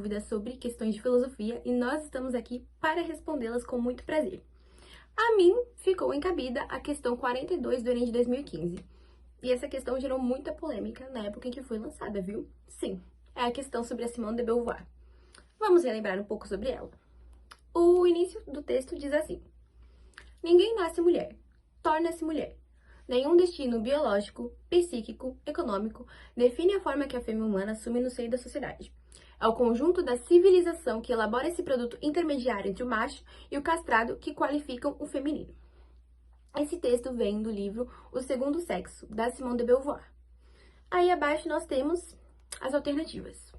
dúvidas sobre questões de filosofia e nós estamos aqui para respondê-las com muito prazer. A mim ficou encabida a questão 42 do Enem de 2015. E essa questão gerou muita polêmica na época em que foi lançada, viu? Sim, é a questão sobre a Simone de Beauvoir. Vamos relembrar um pouco sobre ela. O início do texto diz assim: ninguém nasce mulher, torna-se mulher. Nenhum destino biológico, psíquico, econômico define a forma que a fêmea humana assume no seio da sociedade. É o conjunto da civilização que elabora esse produto intermediário entre o macho e o castrado que qualificam o feminino. Esse texto vem do livro O Segundo Sexo, da Simone de Beauvoir. Aí abaixo nós temos as alternativas.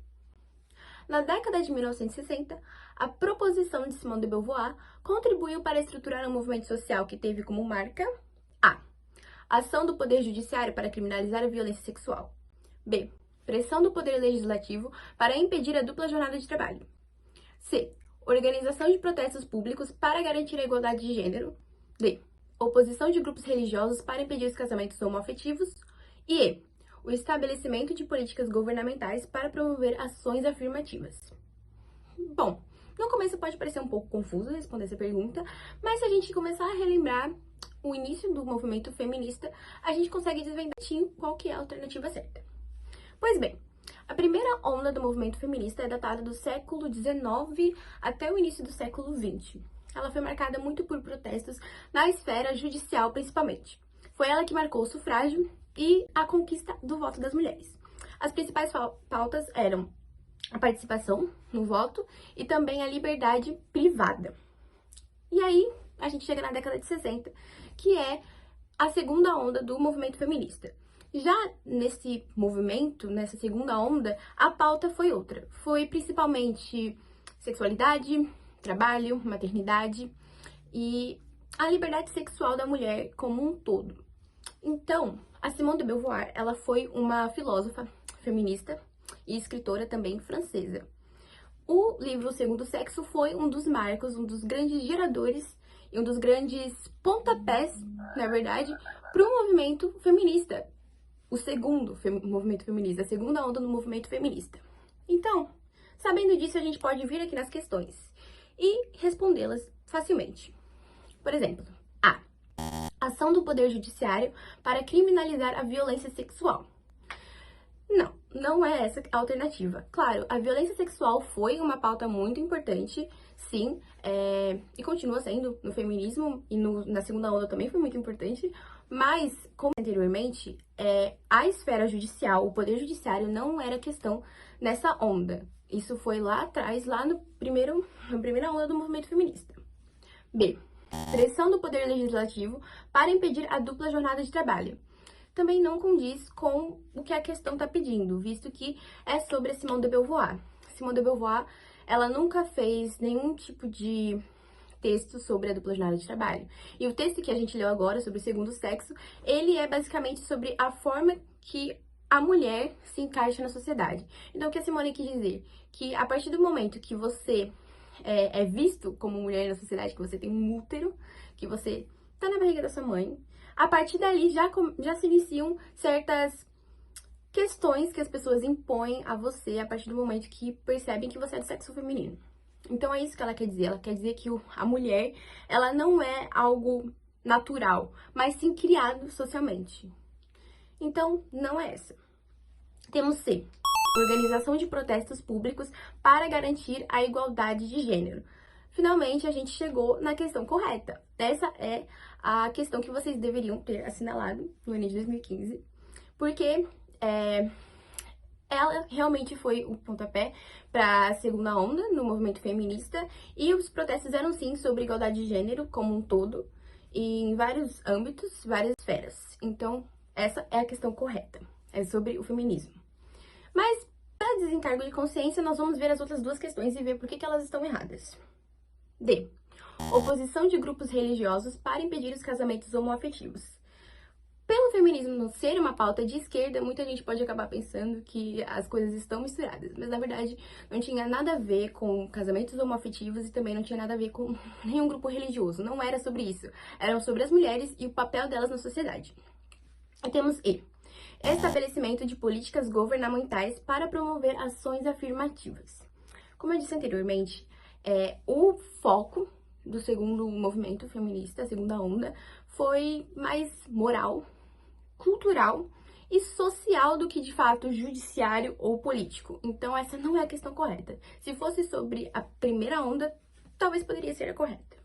Na década de 1960, a proposição de Simone de Beauvoir contribuiu para estruturar um movimento social que teve como marca A. Ação do Poder Judiciário para criminalizar a violência sexual. B. Pressão do Poder Legislativo para impedir a dupla jornada de trabalho. C. Organização de protestos públicos para garantir a igualdade de gênero. D. Oposição de grupos religiosos para impedir os casamentos homoafetivos. E E. O estabelecimento de políticas governamentais para promover ações afirmativas. Bom, no começo pode parecer um pouco confuso responder essa pergunta, mas se a gente começar a relembrar o início do movimento feminista, a gente consegue desvendar qual que é a alternativa certa. Pois bem, a primeira onda do movimento feminista é datada do século XIX até o início do século XX. Ela foi marcada muito por protestos na esfera judicial, principalmente. Foi ela que marcou o sufrágio e a conquista do voto das mulheres. As principais pautas eram a participação no voto e também a liberdade privada. E aí, a gente chega na década de 60, que é a segunda onda do movimento feminista. Já nesse movimento, nessa segunda onda, a pauta foi outra. Foi principalmente sexualidade, trabalho, maternidade e a liberdade sexual da mulher como um todo. Então, a Simone de Beauvoir, ela foi uma filósofa feminista e escritora também francesa. O livro O Segundo Sexo foi um dos marcos, um dos grandes geradores e um dos grandes pontapés, na verdade, para o movimento feminista. O segundo movimento feminista, a segunda onda do movimento feminista. Então, sabendo disso, a gente pode vir aqui nas questões e respondê-las facilmente. Por exemplo, A. Ação do Poder Judiciário para criminalizar a violência sexual. Não é essa a alternativa. Claro, a violência sexual foi uma pauta muito importante, sim, e continua sendo no feminismo e na segunda onda também foi muito importante, mas, como anteriormente, a esfera judicial, o poder judiciário não era questão nessa onda. Isso foi lá atrás, lá na primeira onda do movimento feminista. B. Pressão do Poder Legislativo para impedir a dupla jornada de trabalho. Também não condiz com o que a questão está pedindo, visto que é sobre a Simone de Beauvoir. Simone de Beauvoir, ela nunca fez nenhum tipo de texto sobre a dupla jornada de trabalho. E o texto que a gente leu agora, sobre o segundo sexo, ele é basicamente sobre a forma que a mulher se encaixa na sociedade. Então, o que a Simone quis dizer? Que a partir do momento que você é visto como mulher na sociedade, que você tem um útero, que você tá na barriga da sua mãe, a partir dali já se iniciam certas questões que as pessoas impõem a você a partir do momento que percebem que você é do sexo feminino. Então é isso que ela quer dizer. Ela quer dizer que a mulher, ela não é algo natural, mas sim criado socialmente. Então, não é essa. Temos C. Organização de protestos públicos para garantir a igualdade de gênero. Finalmente, a gente chegou na questão correta. Essa é a questão que vocês deveriam ter assinalado no Enem de 2015, porque ela realmente foi o pontapé para a segunda onda no movimento feminista e os protestos eram sim sobre igualdade de gênero como um todo e em vários âmbitos, várias esferas. Então, essa é a questão correta, é sobre o feminismo. Mas, para desencargo de consciência, nós vamos ver as outras duas questões e ver por que elas estão erradas. D. Oposição de grupos religiosos para impedir os casamentos homoafetivos. Pelo feminismo não ser uma pauta de esquerda, muita gente pode acabar pensando que as coisas estão misturadas, mas na verdade não tinha nada a ver com casamentos homoafetivos e também não tinha nada a ver com nenhum grupo religioso, não era sobre isso, eram sobre as mulheres e o papel delas na sociedade. E temos E. Estabelecimento de políticas governamentais para promover ações afirmativas. Como eu disse anteriormente, o foco do segundo movimento feminista, a segunda onda, foi mais moral, cultural e social do que de fato judiciário ou político. Então essa não é a questão correta. Se fosse sobre a primeira onda, talvez poderia ser a correta.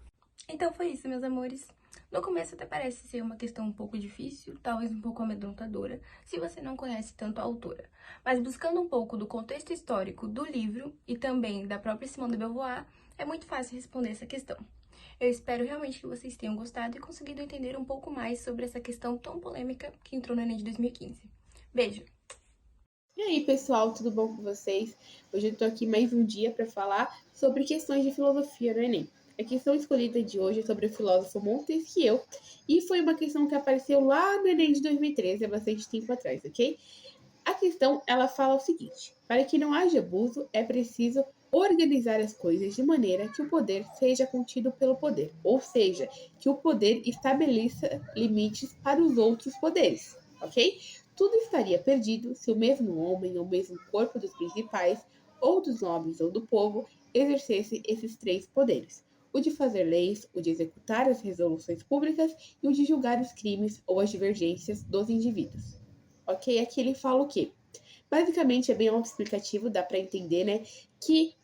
Então foi isso, meus amores. No começo até parece ser uma questão um pouco difícil, talvez um pouco amedrontadora, se você não conhece tanto a autora. Mas buscando um pouco do contexto histórico do livro e também da própria Simone de Beauvoir, é muito fácil responder essa questão. Eu espero realmente que vocês tenham gostado e conseguido entender um pouco mais sobre essa questão tão polêmica que entrou no Enem de 2015. Beijo! E aí, pessoal, tudo bom com vocês? Hoje eu tô aqui mais um dia para falar sobre questões de filosofia no Enem. A questão escolhida de hoje é sobre o filósofo Montesquieu e foi uma questão que apareceu lá no Enem de 2013, há bastante tempo atrás, ok? A questão, ela fala o seguinte: para que não haja abuso, é preciso organizar as coisas de maneira que o poder seja contido pelo poder, ou seja, que o poder estabeleça limites para os outros poderes, ok? Tudo estaria perdido se o mesmo homem ou mesmo corpo dos principais, ou dos nobres ou do povo, exercesse esses três poderes: o de fazer leis, o de executar as resoluções públicas e o de julgar os crimes ou as divergências dos indivíduos. Ok? Aqui ele fala o quê? Basicamente é bem autoexplicativo, dá para entender, né? Que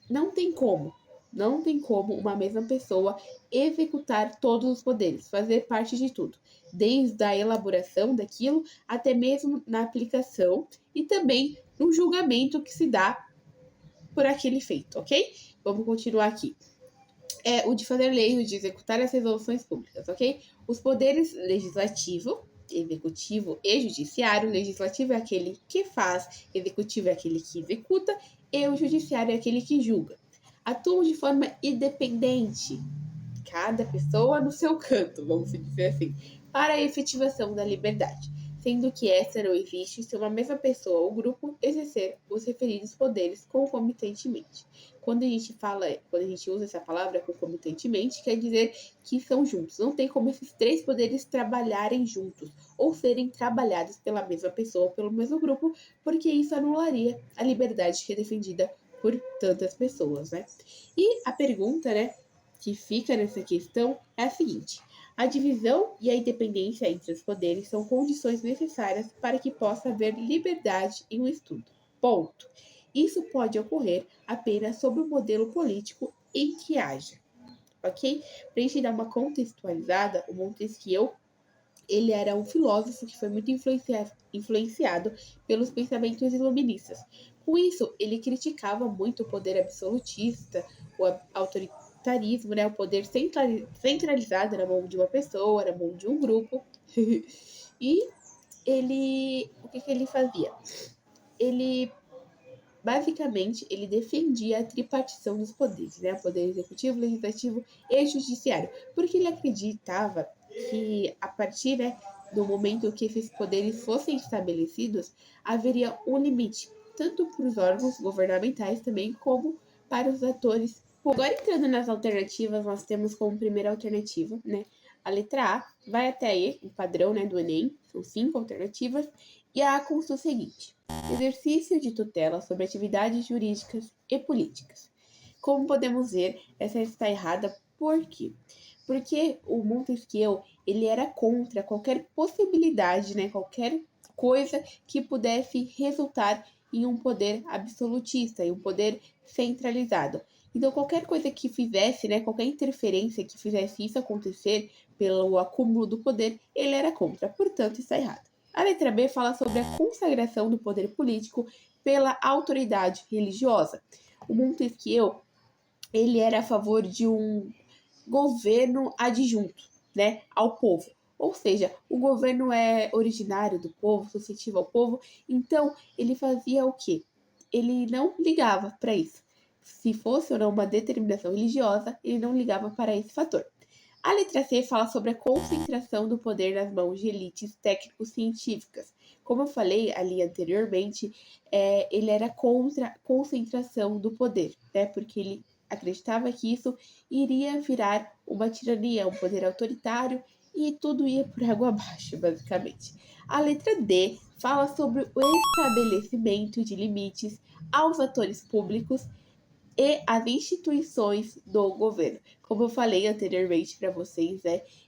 não tem como, não tem como uma mesma pessoa executar todos os poderes, fazer parte de tudo, desde a elaboração daquilo até mesmo na aplicação e também no julgamento que se dá por aquele feito, ok? Vamos continuar aqui. É o de fazer leis, o de executar as resoluções públicas, ok? Os poderes legislativo, executivo e judiciário. Legislativo é aquele que faz, executivo é aquele que executa e o judiciário é aquele que julga. Atuam de forma independente, cada pessoa no seu canto, vamos dizer assim, para a efetivação da liberdade, sendo que essa não existe se uma mesma pessoa ou grupo exercer os referidos poderes concomitantemente. Quando a gente usa essa palavra concomitantemente, quer dizer que são juntos. Não tem como esses três poderes trabalharem juntos ou serem trabalhados pela mesma pessoa ou pelo mesmo grupo, porque isso anularia a liberdade que é defendida por tantas pessoas, né? E a pergunta, né, que fica nessa questão é a seguinte: a divisão e a independência entre os poderes são condições necessárias para que possa haver liberdade em um estudo. Ponto. Isso pode ocorrer apenas sob o modelo político em que haja. Ok? Para a gente dar uma contextualizada, o Montesquieu ele era um filósofo que foi muito influenciado pelos pensamentos iluministas. Com isso, ele criticava muito o poder absolutista, o autoritarismo, né, o poder centralizado na mão de uma pessoa, na mão de um grupo. E o que ele fazia? Ele Basicamente, ele defendia a tripartição dos poderes, né? O poder executivo, legislativo e judiciário, porque ele acreditava que a partir, né, do momento que esses poderes fossem estabelecidos, haveria um limite, tanto para os órgãos governamentais também, como para os atores. Agora, entrando nas alternativas, nós temos como primeira alternativa, né, a letra A, vai até E, o padrão, né, do Enem, são 5 alternativas, e a A consta o seguinte: exercício de tutela sobre atividades jurídicas e políticas. Como podemos ver, essa está errada. Por quê? Porque o Montesquieu ele era contra qualquer possibilidade, né, qualquer coisa que pudesse resultar em um poder absolutista, em um poder centralizado. Então, qualquer coisa que fizesse, né, qualquer interferência que fizesse isso acontecer pelo acúmulo do poder, ele era contra. Portanto, está errado. A letra B fala sobre a consagração do poder político pela autoridade religiosa. O Montesquieu ele era a favor de um governo adjunto, né, ao povo. Ou seja, o governo é originário do povo, suscetível ao povo, então ele fazia o quê? Ele não ligava para isso. Se fosse ou não uma determinação religiosa, ele não ligava para esse fator. A letra C fala sobre a concentração do poder nas mãos de elites técnico-científicas. Como eu falei ali anteriormente, ele era contra a concentração do poder, né? Porque ele acreditava que isso iria virar uma tirania, um poder autoritário e tudo ia por água abaixo, basicamente. A letra D fala sobre o estabelecimento de limites aos atores públicos e as instituições do governo. Como eu falei anteriormente para vocês,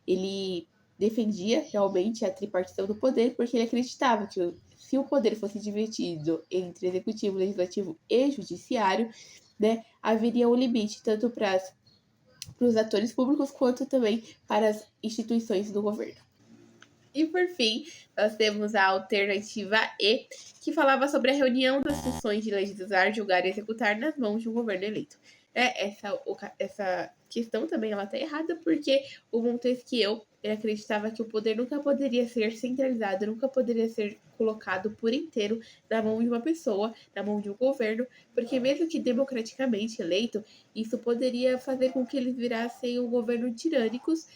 ele defendia realmente a tripartição do poder porque ele acreditava que se o poder fosse dividido entre executivo, legislativo e judiciário, haveria um limite tanto para os atores públicos quanto também para as instituições do governo. E por fim, nós temos a alternativa E, que falava sobre a reunião das funções de legislar, julgar e executar nas mãos de um governo eleito. Essa questão também ela está errada, porque o Montesquieu acreditava que o poder nunca poderia ser centralizado, nunca poderia ser colocado por inteiro na mão de uma pessoa, na mão de um governo, porque mesmo que democraticamente eleito, isso poderia fazer com que eles virassem um governo tirânicos,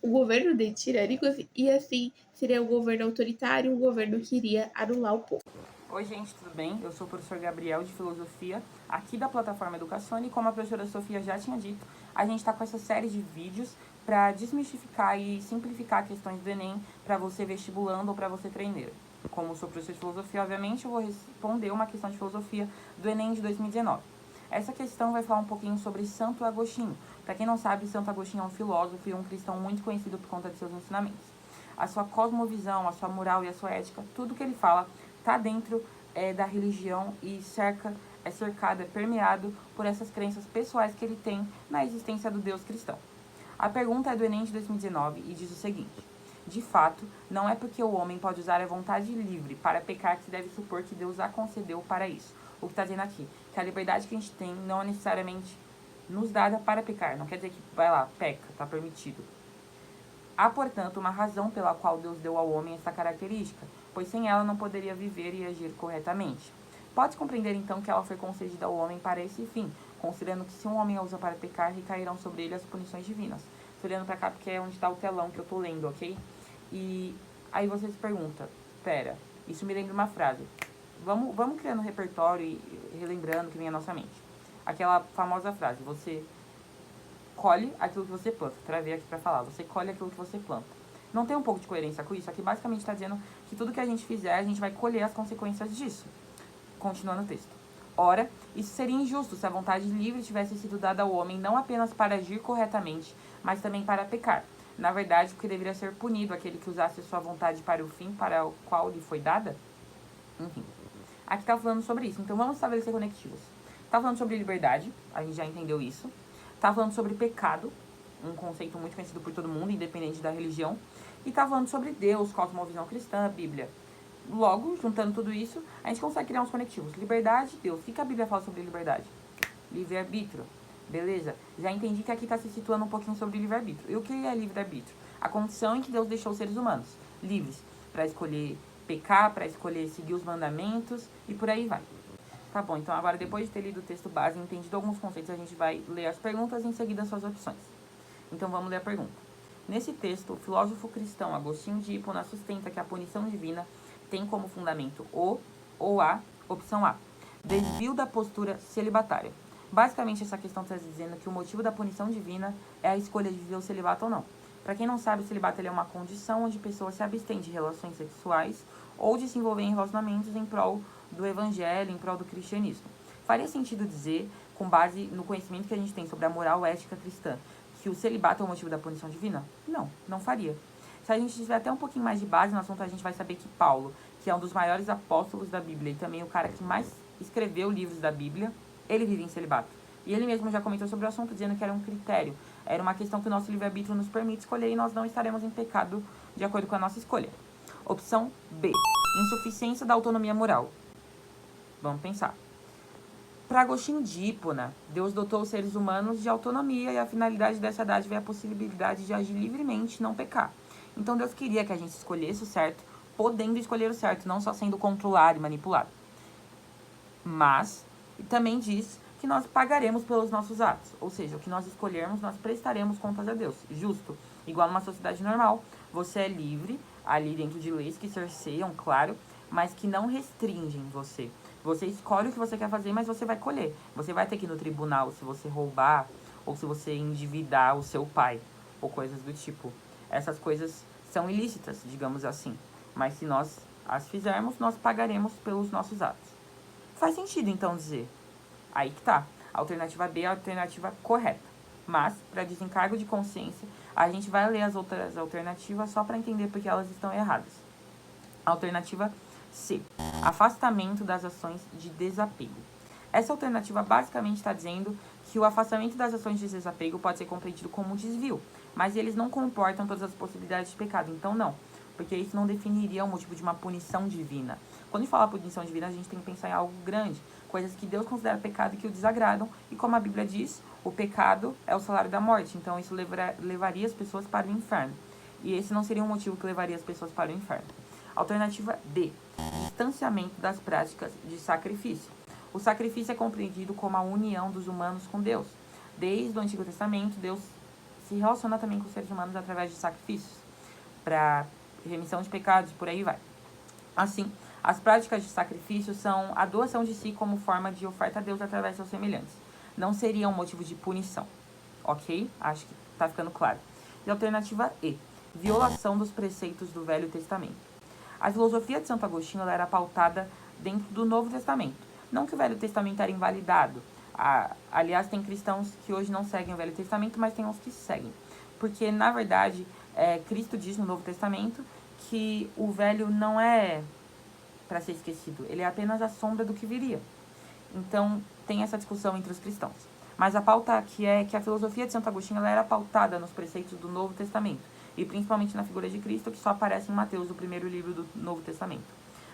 um governo de tirânicos, e assim seria um governo autoritário, um governo que iria anular o povo. Oi gente, tudo bem? Eu sou o professor Gabriel de Filosofia, aqui da plataforma Educação, e como a professora Sofia já tinha dito, a gente está com essa série de vídeos para desmistificar e simplificar questões do Enem para você vestibulando ou para você treineiro. Como sou professor de Filosofia, obviamente, eu vou responder uma questão de Filosofia do Enem de 2019. Essa questão vai falar um pouquinho sobre Santo Agostinho. Para quem não sabe, Santo Agostinho é um filósofo e um cristão muito conhecido por conta de seus ensinamentos. A sua cosmovisão, a sua moral e a sua ética, tudo que ele fala está dentro da religião e é cercado, é permeado por essas crenças pessoais que ele tem na existência do Deus cristão. A pergunta é do Enem de 2019 e diz o seguinte: de fato, não é porque o homem pode usar a vontade livre para pecar que se deve supor que Deus a concedeu para isso. O que está dizendo aqui? Que a liberdade que a gente tem não é necessariamente nos dada para pecar. Não quer dizer que vai lá, peca, está permitido. Há, portanto, uma razão pela qual Deus deu ao homem essa característica, pois sem ela não poderia viver e agir corretamente. Pode compreender, então, que ela foi concedida ao homem para esse fim, considerando que se um homem a usa para pecar, recairão sobre ele as punições divinas. Estou olhando para cá porque é onde está o telão que eu estou lendo, ok? E aí você se pergunta, pera, isso me lembra uma frase. Vamos criando um repertório e relembrando o que vem à nossa mente. Aquela famosa frase, você colhe aquilo que você planta. Travei aqui para falar, você colhe aquilo que você planta. Não tem um pouco de coerência com isso? Aqui basicamente está dizendo que tudo que a gente fizer, a gente vai colher as consequências disso. Continuando o texto. Ora, isso seria injusto se a vontade livre tivesse sido dada ao homem não apenas para agir corretamente, mas também para pecar. Na verdade, o que deveria ser punido aquele que usasse sua vontade para o fim para o qual lhe foi dada? Enfim. Aqui está falando sobre isso. Então vamos estabelecer conectivos. Está falando sobre liberdade, a gente já entendeu isso. Está falando sobre pecado, um conceito muito conhecido por todo mundo, independente da religião. E está falando sobre Deus, cosmovisão cristã, Bíblia. Logo, juntando tudo isso, a gente consegue criar uns conectivos. Liberdade, Deus. O que a Bíblia fala sobre liberdade? Livre-arbítrio. Beleza? Já entendi que aqui está se situando um pouquinho sobre livre-arbítrio. E o que é livre-arbítrio? A condição em que Deus deixou os seres humanos livres para escolher pecar, para escolher seguir os mandamentos e por aí vai. Tá bom, então agora depois de ter lido o texto base e entendido alguns conceitos, a gente vai ler as perguntas e em seguida as suas opções. Então vamos ler a pergunta. Nesse texto, o filósofo cristão Agostinho de Hipona sustenta que a punição divina tem como fundamento o ou a opção A, desvio da postura celibatária. Basicamente essa questão está dizendo que o motivo da punição divina é a escolha de viver o celibato ou não. Para quem não sabe, o celibato é uma condição onde pessoas se abstêm de relações sexuais ou de se envolver em relacionamentos em prol do evangelho, em prol do cristianismo. Faria sentido dizer, com base no conhecimento que a gente tem sobre a moral ética cristã, que o celibato é o motivo da punição divina? Não, não faria. Se a gente tiver até um pouquinho mais de base no assunto, a gente vai saber que Paulo, que é um dos maiores apóstolos da Bíblia e também o cara que mais escreveu livros da Bíblia, ele vive em celibato. E ele mesmo já comentou sobre o assunto, dizendo que era um critério, era uma questão que o nosso livre-arbítrio nos permite escolher e nós não estaremos em pecado de acordo com a nossa escolha. Opção B, insuficiência da autonomia moral. Vamos pensar. Para Agostinho de Hipona, Deus dotou os seres humanos de autonomia e a finalidade dessa dádiva é a possibilidade de agir livremente e não pecar. Então Deus queria que a gente escolhesse o certo, podendo escolher o certo, não só sendo controlado e manipulado. Mas também diz que nós pagaremos pelos nossos atos, ou seja, o que nós escolhermos, nós prestaremos contas a Deus. Justo, igual numa sociedade normal, você é livre, ali dentro de leis que cerceiam, claro, mas que não restringem você. Você escolhe o que você quer fazer, mas você vai colher. Você vai ter que ir no tribunal se você roubar, ou se você endividar o seu pai, ou coisas do tipo. Essas coisas são ilícitas, digamos assim. Mas se nós as fizermos, nós pagaremos pelos nossos atos. Faz sentido, então, dizer. Aí que tá. A alternativa B é a alternativa correta. Mas, para desencargo de consciência, a gente vai ler as outras alternativas só para entender porque elas estão erradas. Alternativa C. Afastamento das ações de desapego. Essa alternativa basicamente está dizendo que o afastamento das ações de desapego pode ser compreendido como um desvio, mas eles não comportam todas as possibilidades de pecado, então não, porque isso não definiria o motivo de uma punição divina. Quando a gente fala punição divina, a gente tem que pensar em algo grande, coisas que Deus considera pecado e que o desagradam, e como a Bíblia diz, o pecado é o salário da morte, então isso levaria as pessoas para o inferno. E esse não seria um motivo que levaria as pessoas para o inferno. Alternativa D. Distanciamento das práticas de sacrifício. O sacrifício é compreendido como a união dos humanos com Deus. Desde o Antigo Testamento, Deus se relaciona também com os seres humanos através de sacrifícios, para remissão de pecados, por aí vai. Assim, as práticas de sacrifício são a doação de si como forma de oferta a Deus através de seus semelhantes. Não seria um motivo de punição, ok? Acho que está ficando claro. E alternativa E. Violação dos preceitos do Velho Testamento. A filosofia de Santo Agostinho era pautada dentro do Novo Testamento. Não que o Velho Testamento era invalidado. Aliás, tem cristãos que hoje não seguem o Velho Testamento, mas tem uns que seguem. Porque, na verdade, Cristo diz no Novo Testamento que o Velho não é para ser esquecido. Ele é apenas a sombra do que viria. Então, tem essa discussão entre os cristãos. Mas a pauta aqui é que a filosofia de Santo Agostinho ela era pautada nos preceitos do Novo Testamento. E principalmente na figura de Cristo, que só aparece em Mateus, o primeiro livro do Novo Testamento.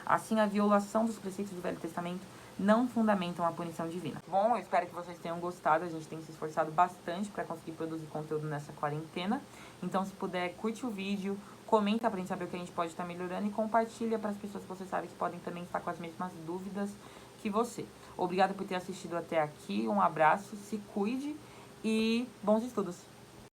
Assim, a violação dos preceitos do Velho Testamento não fundamentam a punição divina. Bom, eu espero que vocês tenham gostado. A gente tem se esforçado bastante para conseguir produzir conteúdo nessa quarentena. Então, se puder, curte o vídeo, comenta pra gente saber o que a gente pode estar melhorando e compartilha para as pessoas que você sabe que podem também estar com as mesmas dúvidas que você. Obrigada por ter assistido até aqui. Um abraço, se cuide e bons estudos!